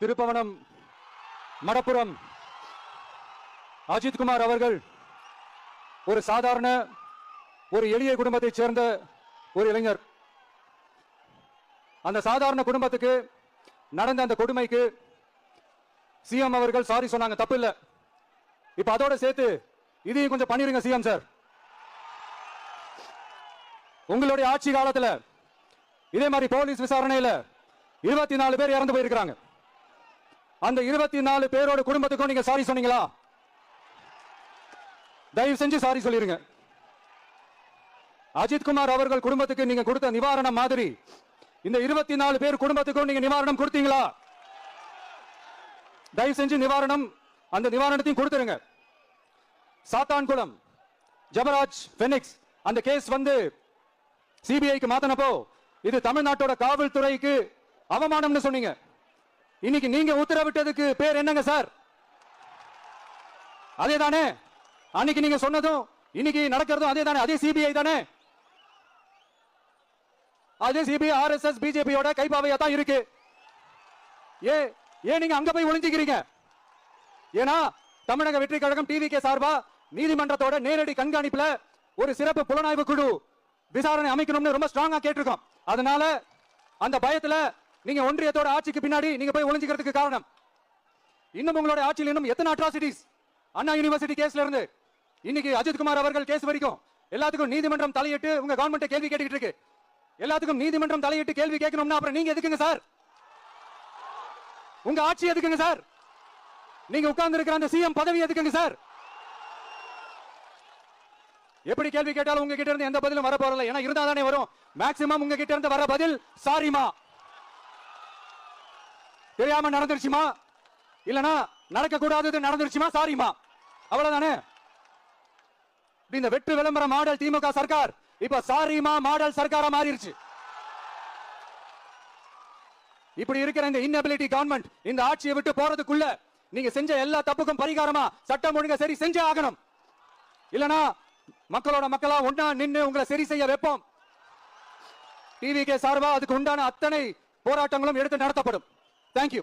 திருப்பவனம் மடப்புரம் அஜித்குமார் அவர்கள் ஒரு சாதாரண ஒரு எளிய குடும்பத்தைச் சேர்ந்த ஒரு இளைஞர். அந்த சாதாரண குடும்பத்துக்கு நடந்த அந்த கொடுமைக்கு சிஎம் அவர்கள் சாரி சொன்னாங்க, தப்பு இல்ல. இப்ப அதோட சேர்த்து இதையும் கொஞ்சம் பண்ணிருங்க சிஎம் சார். உங்களுடைய ஆட்சி காலத்துல இதே மாதிரி போலீஸ் விசாரணையில 24 பேர் இறந்து போயிருக்காங்க. அந்த 24 பேரோட குடும்பத்துக்கும் நீங்க சாரி சொன்னீங்களா? தயவு செஞ்சு சாரி சொல்லிருங்க. அஜித்குமார் அவர்கள் குடும்பத்துக்கு நீங்க கொடுத்த நிவாரணம் மாதிரி இந்த 24 பேர் குடும்பத்துக்கும் நீங்க நிவாரணம் கொடுத்தீங்களா? தயவு செஞ்சு நிவாரணம், அந்த நிவாரணத்தையும் கொடுத்துருங்க. சாத்தான்குளம் ஜபராஜ் பெனிக்ஸ் அந்த கேஸ் வந்து சிபிஐக்கு மாத்தனப்போ இது தமிழ்நாட்டோட காவல்துறைக்கு அவமானம்னு சொன்னீங்க. இன்னைக்கு நீங்க உத்தரவிட்டதுக்கு பேர் என்னங்க சார்? அதே தானே அன்னைக்கு நீங்க சொன்னதும் இன்னைக்கு நடக்கிறதும் அதே தானே? அதே சிபிஐ தானே? அதே சிபிஐ ஆர்எஸ்எஸ் பிஜேபியோட கைப்பாவையா தான் இருக்கு. ஏன் நீங்க அங்க போய் ஒளிஞ்சுக்கிறீங்க? ஏன்னா தமிழக வெற்றி கழகம் டிவிகே சார்பா நீதிமன்றத்தோட நேரடி கண்காணிப்புல ஒரு சிறப்பு புலனாய்வு குழு விசாரணை அமைக்கணும்னு ரொம்ப ஸ்ட்ராங்கா கேட்டிருக்கோம். அதனால அந்த பயத்துல நீங்க ஒன்றியத்தோட ஆட்சிக்கு பின்னாடி நீங்க போய் ஒளிஞ்சுக்கிறதுக்கு காரணம். இன்னும் உங்களோட ஆட்சியில் இன்னும் எத்தனை அட்ராசிட்டிஸ் அண்ணா யூனிவர்சிட்டி கேஸ்ல இருந்து இன்னைக்கு அஜித்குமார் அவர்கள் கேஸ் வரைக்கும் எல்லாத்துக்கும் நீதிமன்றம் தலையிட்டு உங்க கவர்மெண்ட் கேள்வி கேட்டுக்கிட்டு இருக்கு. எல்லாத்துக்கும் நீதிமன்றம் தலையிட்டு கேள்வி கேட்கணும்னா அப்புறம் நீங்க எதுக்குங்க சார்? உங்க ஆட்சி எதுக்குங்க சார்? நீங்க உட்கார்ந்து இருக்கிற அந்த சிஎம் பதவி எதுக்குங்க சார்? எப்படி கேள்வி கேட்டாலும் உங்க கிட்ட இருந்து எந்த பதிலும் வர போறல. ஏன்னா இருந்தா தானே வரும். மேக்ஸிமம் உங்க கிட்ட இருந்து வர பதில் சாரிமா, தெரியாம நடந்துருச்சுமா, இல்லனா நடக்க கூடாதது நடந்துருச்சுமா, சாரிமா, அவ்வளவுதானே. இந்த வெற்று விளம்பர மாடல் திமுக சர்க்கார் இப்ப சாரிமா மாடல் சர்க்காரா மாறிடுச்சு. இப்படி இருக்கிற இந்த இன்னபிலிட்டி கவர்மெண்ட் இந்த ஆட்சியை விட்டு போறதுக்குள்ள நீங்க செஞ்ச எல்லா தப்புக்கும் பரிகாரமா சட்டம் ஒழுங்கா சரி செஞ்சே ஆகணும். இல்லனா மக்களோட மக்களா ஒன்னா நின்னு உங்களை சரி செய்ய வைப்போம். டிவிகே சார்பா அதுக்கு உண்டான அத்தனை போராட்டங்களும் எடுத்து நடத்தப்படும். தேங்க்யூ.